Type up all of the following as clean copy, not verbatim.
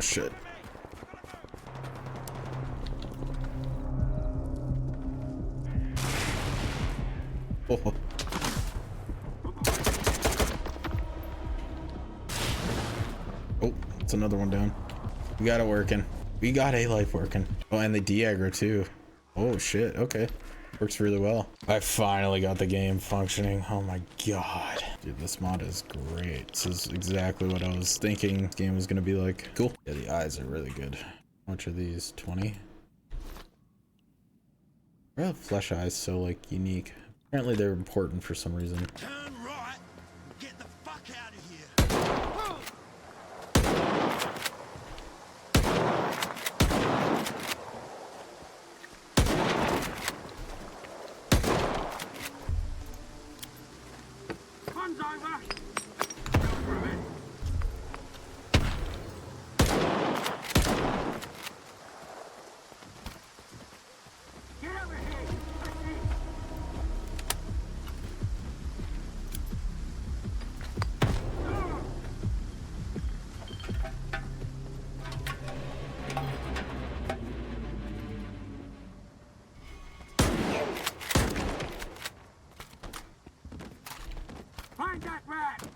Oh shit. Oh. Oh, it's another one down. We got it working. We got A life working. Oh, and the de-aggro too. Oh shit, okay. Works really well. I finally got the game functioning. Oh my god. Dude, this mod is great. This is exactly what I was thinking this game was gonna be like. Cool. Yeah, the eyes are really good. How much are these? 20? Why are the flesh eyes so like unique? Apparently they're important for some reason. Turn right. Get the fuck out of here. One's over. Get over here. Find that rat!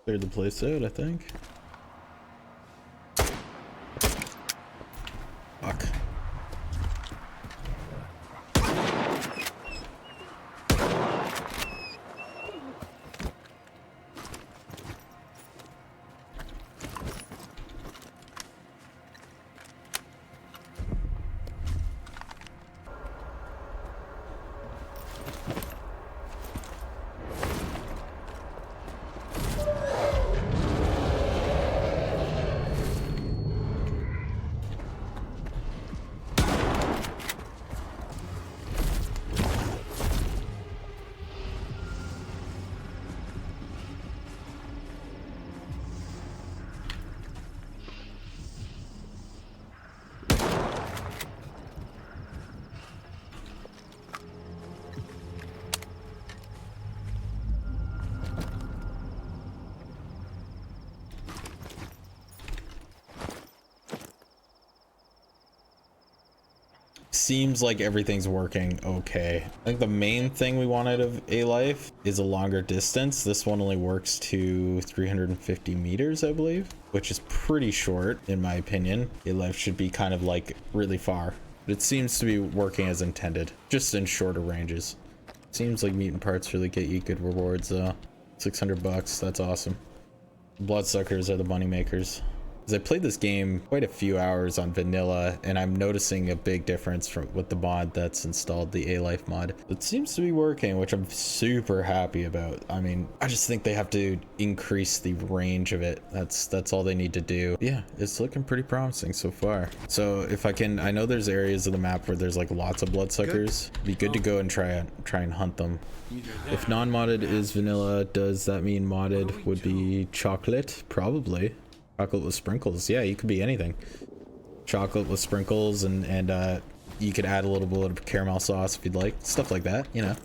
Cleared the place out, I think. Fuck. Seems like everything's working okay. I think the main thing we want out of A life is a longer distance. This one only works to 350 meters, I believe, which is pretty short in my opinion. A life should be kind of like really far, but it seems to be working as intended, just in shorter ranges. Seems like mutant parts really get you good rewards though. 600 bucks, that's awesome. Bloodsuckers are the money makers. As I played this game quite a few hours on vanilla, and I'm noticing a big difference with the mod that's installed, the A life mod. It seems to be working, which I'm super happy about. I mean, I just think they have to increase the range of it. That's all they need to do. Yeah, it's looking pretty promising so far. So if I can, I know there's areas of the map where there's like lots of bloodsuckers. It'd be good to go and try and hunt them. If non-modded is vanilla, does that mean modded would be chocolate? Probably. Chocolate with sprinkles. Yeah, you could be anything. Chocolate with sprinkles, and you could add a little bit of caramel sauce if you'd like. Stuff like that, you know.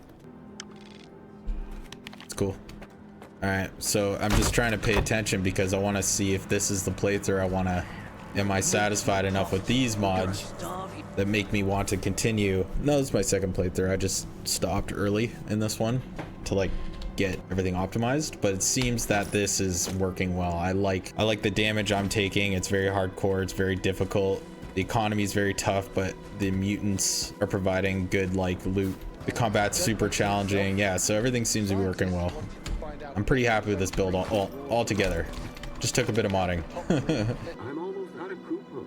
It's cool. Alright, so I'm just trying to pay attention because I want to see if this is the playthrough I want to... Am I satisfied enough with these mods that make me want to continue? No, this is my second playthrough. I just stopped early in this one to like get everything optimized, but it seems that this is working well. I like the damage I'm taking. It's very hardcore, it's very difficult. The economy is very tough, but the mutants are providing good like loot. The combat's super challenging. Yeah, so everything seems to be working well. I'm pretty happy with this build all together. Just took a bit of modding. I'm almost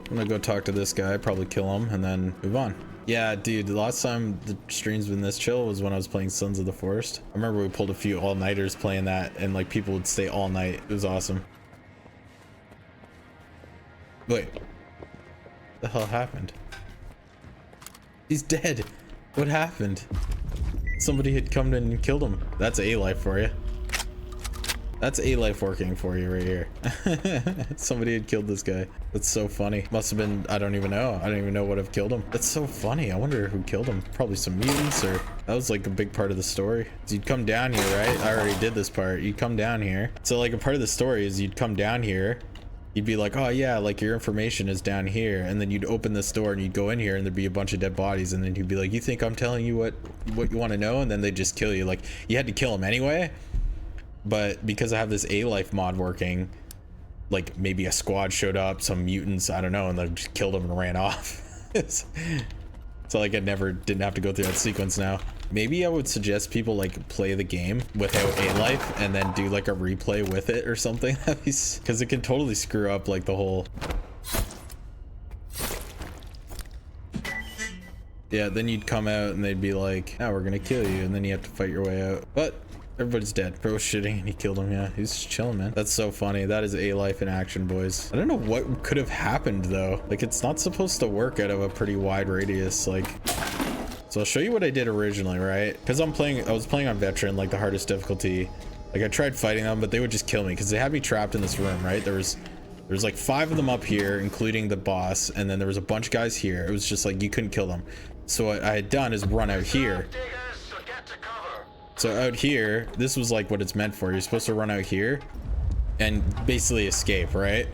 I'm gonna go talk to this guy, probably kill him, and then move on. Yeah, dude, the last time the stream's been this chill was when I was playing Sons of the Forest. I remember we pulled a few all-nighters playing that, and like people would stay all night. It was awesome. Wait, what the hell happened? He's dead. What happened? Somebody had come in and killed him. That's a life for you. That's a life working for you right here. Somebody had killed this guy. That's so funny. Must have been, I don't even know. I don't even know what have killed him. That's so funny. I wonder who killed him. Probably some mutants, or that was like a big part of the story. So you'd come down here, right? I already did this part. You'd come down here. So like a part of the story is you'd come down here. You'd be like, oh yeah, like your information is down here, and then you'd open this door and you'd go in here and there'd be a bunch of dead bodies, and then you'd be like, you think I'm telling you what you want to know? And then they'd just kill you. Like you had to kill him anyway, but because I have this A-Life mod working, like maybe a squad showed up, some mutants, I don't know, and they just killed him and ran off. So like I didn't have to go through that sequence now. Maybe I would suggest people like play the game without A-Life and then do like a replay with it or something, because it can totally screw up like the whole. Yeah, then you'd come out and they'd be like, now we're gonna kill you, and then you have to fight your way out. But everybody's dead. Bro's shitting and he killed him. Yeah, he's just chilling, man. That's so funny. That is A-Life in action, boys. I don't know what could have happened though. Like it's not supposed to work out of a pretty wide radius. Like, so I'll show you what I did originally, right? Because I was playing on veteran, like the hardest difficulty. Like I tried fighting them, but they would just kill me because they had me trapped in this room, right? There's like 5 of them up here, including the boss, and then there was a bunch of guys here. It was just like you couldn't kill them. So what I had done is run out here. So out here, this was like what it's meant for. You're supposed to run out here and basically escape, right?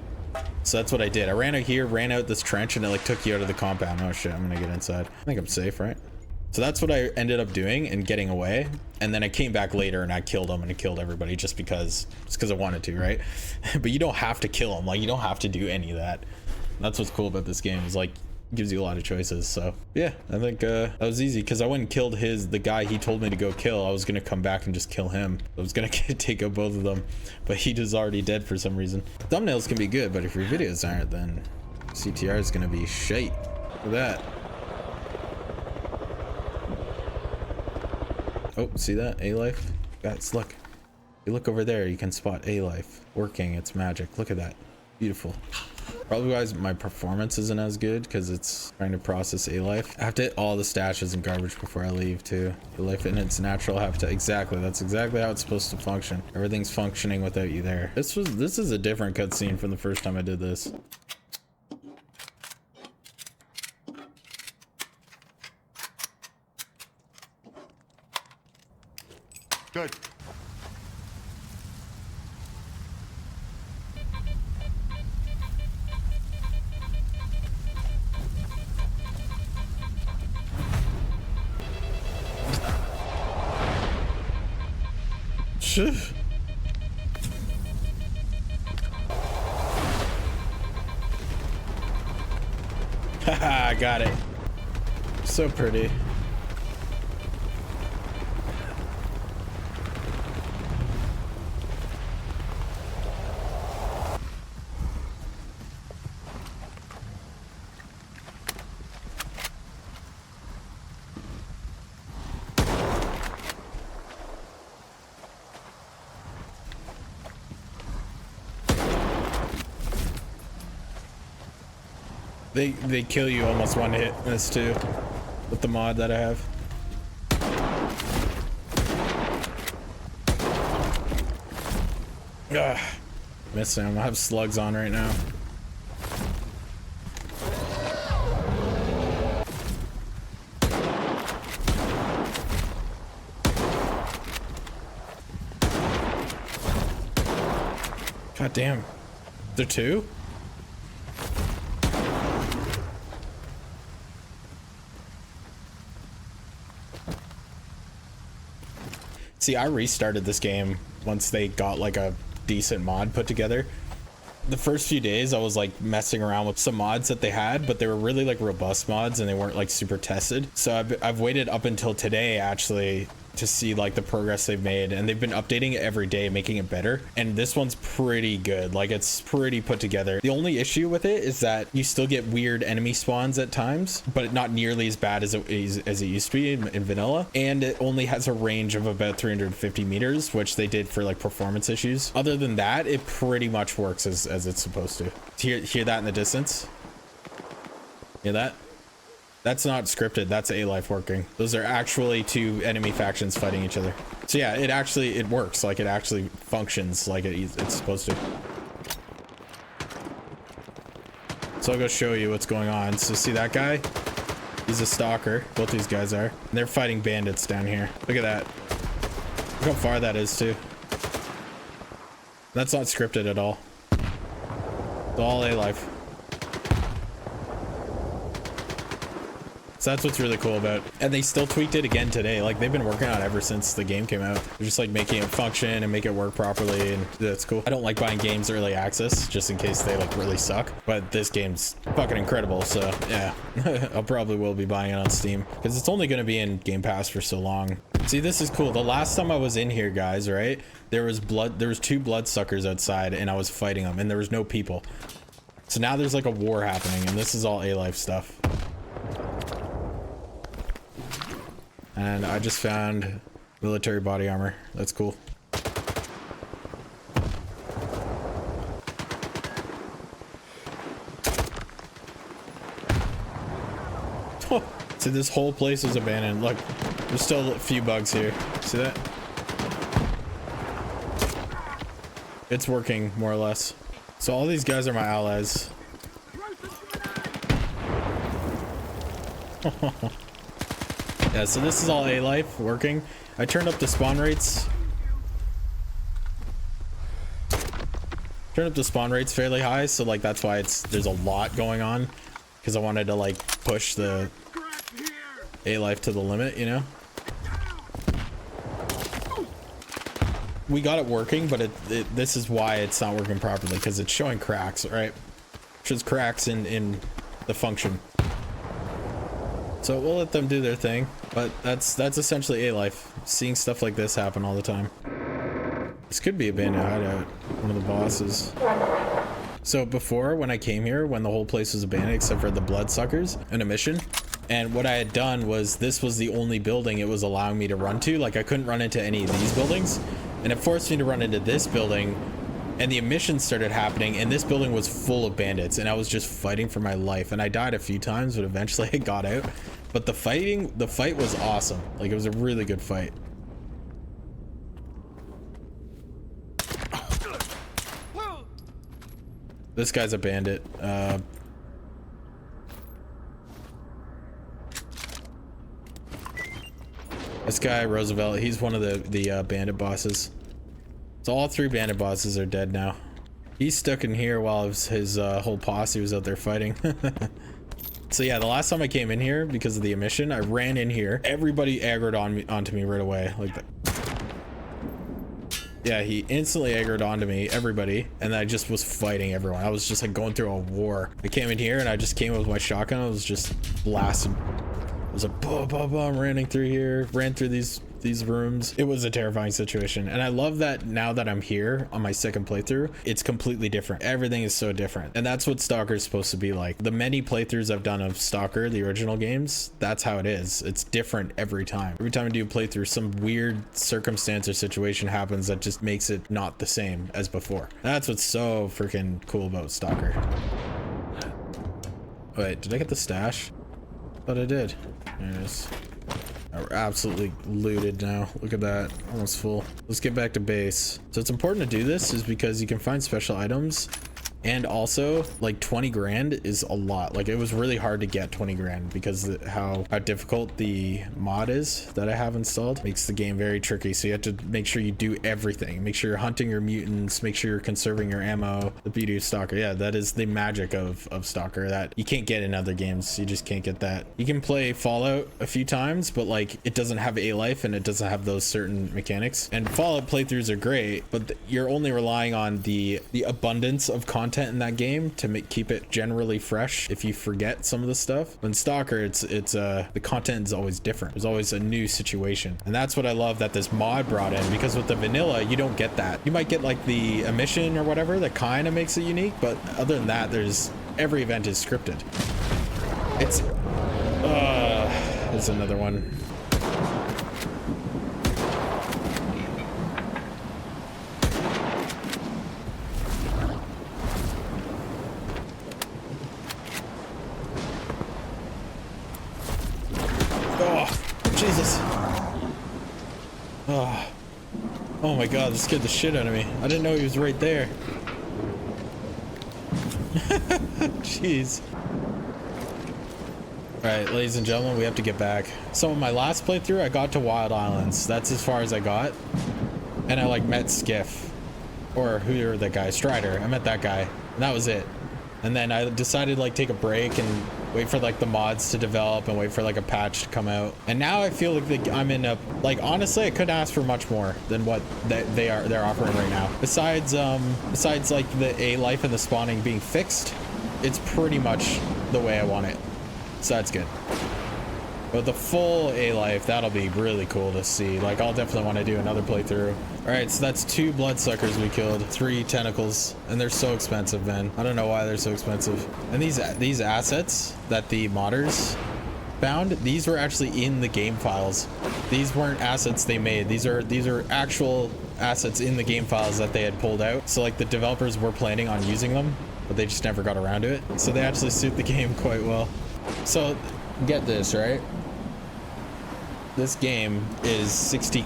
So that's what I did. I ran out here, ran out this trench, and it like took you out of the compound. Oh shit, I'm gonna get inside. I think I'm safe, right? So that's what I ended up doing and getting away. And then I came back later and I killed them and I killed everybody just because I wanted to, right? But you don't have to kill them. Like you don't have to do any of that. That's what's cool about this game, is like it gives you a lot of choices. So yeah, I think that was easy because I went and killed the guy he told me to go kill. I was gonna come back and just kill him. I was gonna take out both of them, but he was already dead for some reason. Thumbnails can be good, but if your videos aren't, then CTR is gonna be shite. Look at that. Oh, see that? A-Life? Guys, look. You look over there, you can spot A-Life working. It's magic. Look at that. Beautiful. Probably guys, my performance isn't as good because it's trying to process A-Life. I have to hit all the stashes and garbage before I leave too. A-Life in its natural habitat. Exactly. That's exactly how it's supposed to function. Everything's functioning without you there. This is a different cutscene from the first time I did this. Good. Haha, I got it. So pretty. They kill you almost one hit in this too, with the mod that I have. Ugh, missing him. I have slugs on right now. God damn. There two? See, I restarted this game once they got like a decent mod put together. The first few days I was like messing around with some mods that they had, but they were really like robust mods and they weren't like super tested. So I've waited up until today actually to see like the progress they've made, and they've been updating it every day, making it better. And this one's pretty good. Like, it's pretty put together. The only issue with it is that you still get weird enemy spawns at times, but not nearly as bad as it used to be in vanilla. And it only has a range of about 350 meters, which they did for like performance issues. Other than that, it pretty much works as it's supposed to. Hear that in the distance? Hear that? That's not scripted. That's A-Life working. Those are actually two enemy factions fighting each other. So yeah, it works. Like, it actually functions like it's supposed to. So I'll go show you what's going on. So see that guy? He's a stalker. Both these guys are. And they're fighting bandits down here. Look at that. Look how far that is too. That's not scripted at all. It's all A-Life. So that's what's really cool about it. And they still tweaked it again today. Like, they've been working on it ever since the game came out. They're just like making it function and make it work properly, and that's cool. I don't like buying games early access just in case they like really suck, but this game's fucking incredible. So yeah, I'll probably will be buying it on Steam because it's only going to be in Game Pass for so long. See, this is cool. The last time I was in here, guys, right, there was two bloodsuckers outside and I was fighting them and there was no people. So now there's like a war happening, and this is all A-Life stuff. And I just found military body armor. That's cool. Oh, see, this whole place is abandoned. Look, there's still a few bugs here. See that? It's working more or less. So all these guys are my allies. Yeah, so this is all A-Life working. I turned up the spawn rates. Turned up the spawn rates fairly high, so like that's why there's a lot going on, because I wanted to like push the A-Life to the limit, you know. We got it working, but this is why it's not working properly, because it's showing cracks, right? It shows cracks in the function. So we'll let them do their thing, but that's essentially A-Life. Seeing stuff like this happen all the time. This could be a bandit hideout, one of the bosses. So before, when I came here, when the whole place was abandoned except for the bloodsuckers and a mission, and what I had done was this was the only building it was allowing me to run to. Like, I couldn't run into any of these buildings, and it forced me to run into this building, and the emissions started happening, and this building was full of bandits, and I was just fighting for my life, and I died a few times, but eventually I got out. But the fight was awesome. Like, it was a really good fight. This guy's a bandit. This guy, Roosevelt, he's one of the bandit bosses. So all three bandit bosses are dead now. He's stuck in here while his whole posse was out there fighting. So yeah, the last time I came in here because of the emission, I ran in here. Everybody aggroed onto me right away, like that. Yeah, he instantly aggroed onto me, everybody, and I just was fighting everyone. I was just like going through a war. I came in here and I just came with my shotgun. I was just blasting. I was like, boom, boom, boom, running through here, ran through these rooms. It was a terrifying situation, and I love that now that I'm here on my second playthrough, it's completely different. Everything is so different, and that's what Stalker is supposed to be like. The many playthroughs I've done of Stalker, the original games, that's how it is. It's different every time. Every time I do a playthrough, some weird circumstance or situation happens that just makes it not the same as before. That's what's so freaking cool about Stalker. Wait, did I get the stash? Thought I did. There it is. We're absolutely looted now. Look at that, almost full. Let's get back to base. So it's important to do this is because you can find special items, and also like 20 grand is a lot. Like, it was really hard to get 20 grand because how difficult the mod is that I have installed makes the game very tricky. So you have to make sure you do everything. Make sure you're hunting your mutants, make sure you're conserving your ammo. The beauty of Stalker, yeah, that is the magic of Stalker that you can't get in other games. You just can't get that. You can play Fallout a few times, but like, it doesn't have A-Life and it doesn't have those certain mechanics. And Fallout playthroughs are great, but you're only relying on the abundance of content content in that game to keep it generally fresh if you forget some of the stuff. In Stalker, it's the content is always different. There's always a new situation, and that's what I love that this mod brought in, because with the vanilla you don't get that. You might get like the emission or whatever that kind of makes it unique, but other than that, every event is scripted. There's another one. Jesus. Oh my god, this scared the shit out of me. I didn't know he was right there. Jeez. Alright, ladies and gentlemen, we have to get back. So in my last playthrough, I got to Wild Islands. That's as far as I got. And I like met Skiff. Or who that guy? Strider. I met that guy. And that was it. And then I decided to like take a break and wait for like the mods to develop and wait for like a patch to come out. And now I feel like I'm in a, like, honestly, I couldn't ask for much more than what they're offering right now. Besides like the A life and the spawning being fixed, it's pretty much the way I want it. So that's good. But the full A life, that'll be really cool to see. Like, I'll definitely want to do another playthrough. All right, so that's 2 bloodsuckers we killed, 3 tentacles, and they're so expensive, man. I don't know why they're so expensive. And these assets that the modders found, these were actually in the game files. These weren't assets they made. These are actual assets in the game files that they had pulled out. So like the developers were planning on using them, but they just never got around to it. So they actually suit the game quite well. So get this, right? This game is 60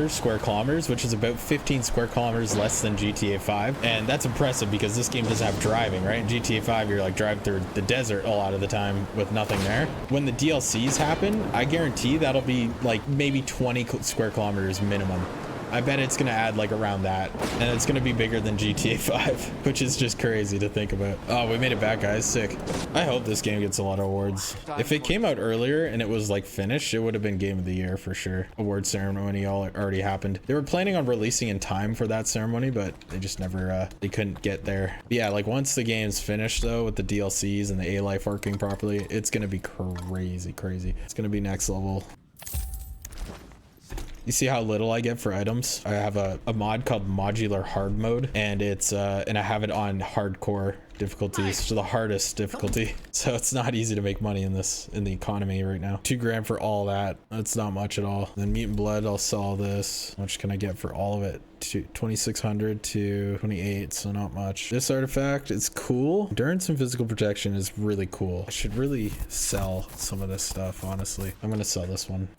square kilometers, which is about 15 square kilometers less than GTA 5. And that's impressive because this game doesn't have driving, right? In GTA 5, you're like driving through the desert a lot of the time with nothing there. When the DLCs happen, I guarantee that'll be like maybe 20 square kilometers minimum. I bet it's gonna add like around that, and it's gonna be bigger than GTA 5, which is just crazy to think about. Oh, we made it back, guys. Sick. I hope this game gets a lot of awards. If it came out earlier and it was like finished, it would have been Game of the Year for sure. Award ceremony already happened. They were planning on releasing in time for that ceremony, but they just never they couldn't get there. But yeah, like once the game's finished though, with the DLCs and the A life working properly, it's gonna be crazy. It's gonna be next level. You see how little I get for items? I have a mod called Modular Hard Mode, and it's and I have it on hardcore difficulty, so the hardest difficulty. So it's not easy to make money in the economy right now. $2 grand for all that. That's not much at all. Then Mutant Blood, I'll sell this. How much can I get for all of it? 2,600 to 28, so not much. This artifact is cool. Endurance and physical protection is really cool. I should really sell some of this stuff, honestly. I'm gonna sell this one.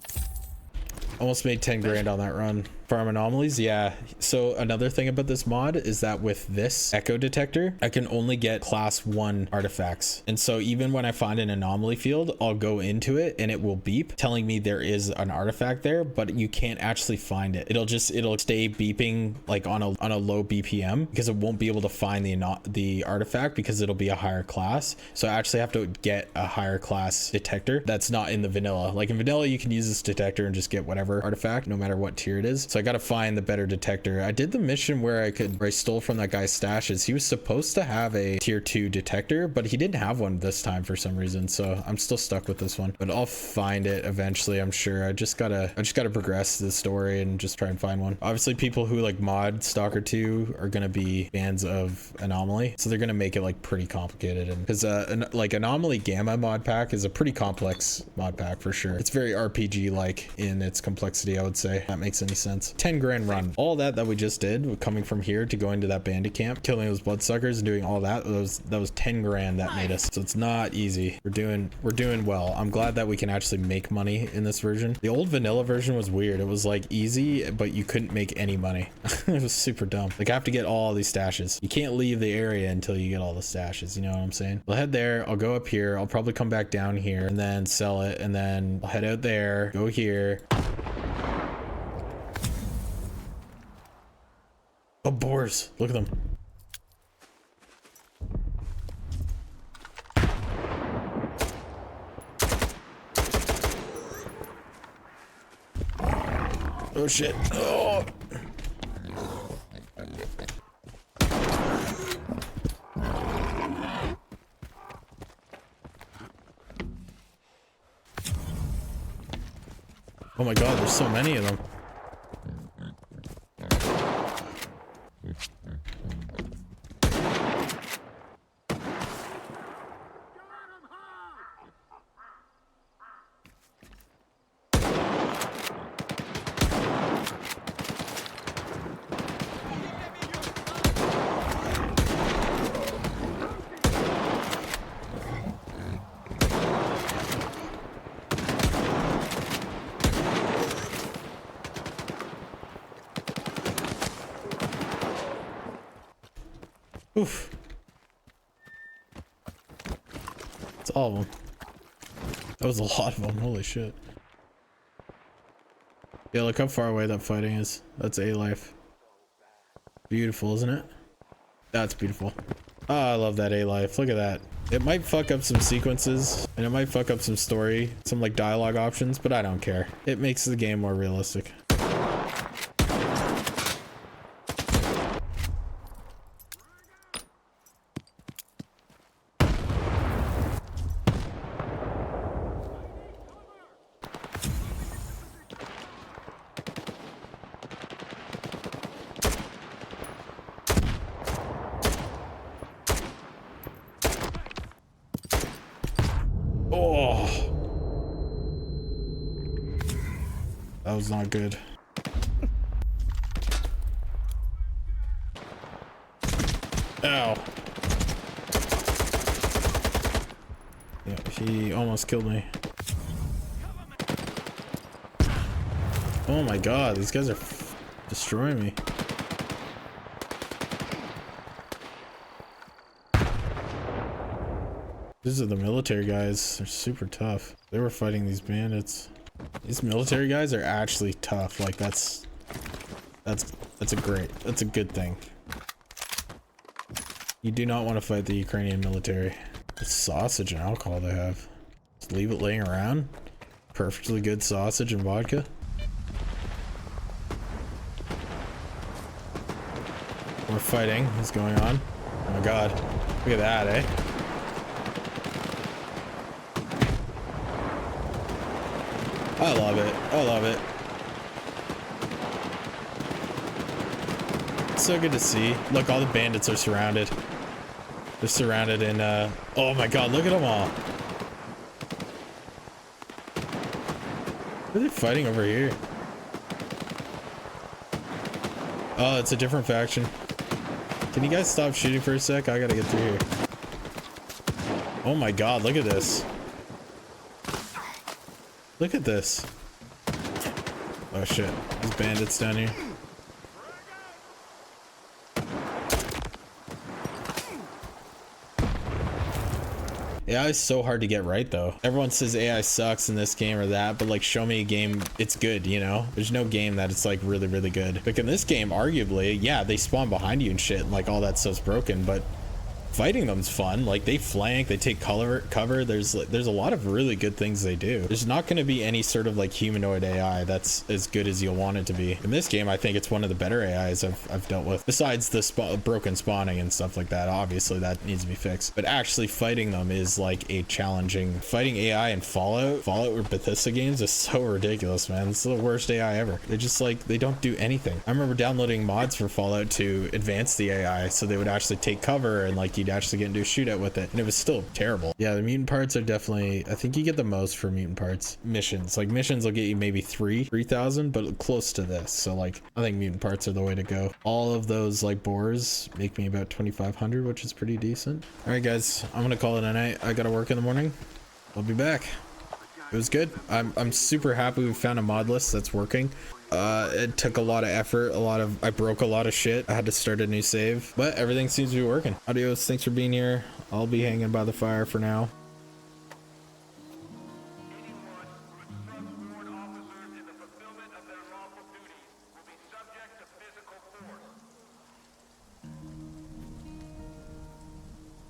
Almost made 10 grand on that run. Farm anomalies, yeah. So another thing about this mod is that with this echo detector, I can only get class 1 artifacts. And so even when I find an anomaly field, I'll go into it and it will beep telling me there is an artifact there, but you can't actually find it. It'll stay beeping like on a low BPM because it won't be able to find the artifact because it'll be a higher class. So I actually have to get a higher class detector that's not in the vanilla. Like in vanilla, you can use this detector and just get whatever artifact, no matter what tier it is. So I gotta find the better detector. I did the mission where I stole from that guy's stashes. He was supposed to have a tier 2 detector, but he didn't have one this time for some reason. So I'm still stuck with this one, but I'll find it eventually, I'm sure. I just gotta progress the story and just try and find one. Obviously, people who like mod Stalker 2 are gonna be fans of Anomaly, so they're gonna make it like pretty complicated. And because like Anomaly Gamma mod pack is a pretty complex mod pack for sure. It's very RPG like in its complexity, I would say. If that makes any sense. 10 grand run. All that we just did, coming from here to going to that bandit camp, killing those bloodsuckers and doing all that, that was 10 grand that made us. So it's not easy. We're doing well. I'm glad that we can actually make money in this version. The old vanilla version was weird. It was like easy, but you couldn't make any money. It was super dumb. Like I have to get all these stashes. You can't leave the area until you get all the stashes. You know what I'm saying? I'll head there. I'll go up here. I'll probably come back down here and then sell it. And then I'll head out there, go here. Oh, boars. Look at them. Oh, shit. Oh. Oh my god, there's so many of them. Oof. It's all of them. That was a lot of them. Holy shit. Yeah, look how far away that fighting is. That's A life. Beautiful, isn't it? That's beautiful. Oh, I love that A life. Look at that. It might fuck up some sequences and it might fuck up some story, some like dialogue options, but I don't care. It makes the game more realistic. Oh, that was not good. Ow. Yeah, he almost killed me. Oh my god, these guys are destroying me. These are the military guys. They're super tough. They were fighting these bandits. These military guys are actually tough. Like that's a good thing. You do not want to fight the Ukrainian military. The sausage and alcohol they have. Just leave it laying around. Perfectly good sausage and vodka. More fighting is going on. Oh my god. Look at that, eh? I love it. I love it. It's so good to see. Look, all the bandits are surrounded. They're surrounded in, oh my god, look at them all. What are they fighting over here? Oh, it's a different faction. Can you guys stop shooting for a sec? I gotta get through here. Oh my god, look at this. Look at this. Oh shit, there's bandits down here. AI is so hard to get right though. Everyone says AI sucks in this game or that, but like show me a game it's good, you know? There's no game that it's like really, really good. Like in this game, arguably, yeah, they spawn behind you and shit, and like all that stuff's broken, but fighting them's fun. Like they flank, they take cover. There's a lot of really good things they do. There's not going to be any sort of like humanoid AI that's as good as you'll want it to be. In this game, I think it's one of the better AIs I've dealt with, besides the broken spawning and stuff like that. Obviously that needs to be fixed, but actually fighting them is like a challenging. Fighting AI in Fallout or Bethesda games is so ridiculous, man. It's the worst AI ever. They're just like, they don't do anything. I remember downloading mods for Fallout to advance the AI so they would actually take cover and like you'd actually get into a shootout with it, and it was still terrible. Yeah, the mutant parts are definitely, I think you get the most for mutant parts. Missions will get you maybe 3,000, but close to this. So like I think mutant parts are the way to go. All of those like boars make me about 2,500, which is pretty decent. All right guys, I'm gonna call it a night. I gotta work in the morning. I'll be back. It was good. I'm super happy we found a mod list that's working. It took a lot of effort, I broke a lot of shit. I had to start a new save, but everything seems to be working. Adios, thanks for being here. I'll be hanging by the fire for now.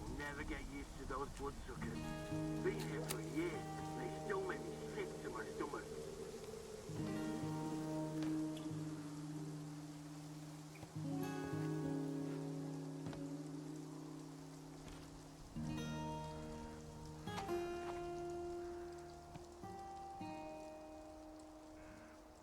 We'll never get used to those bloodsuckers.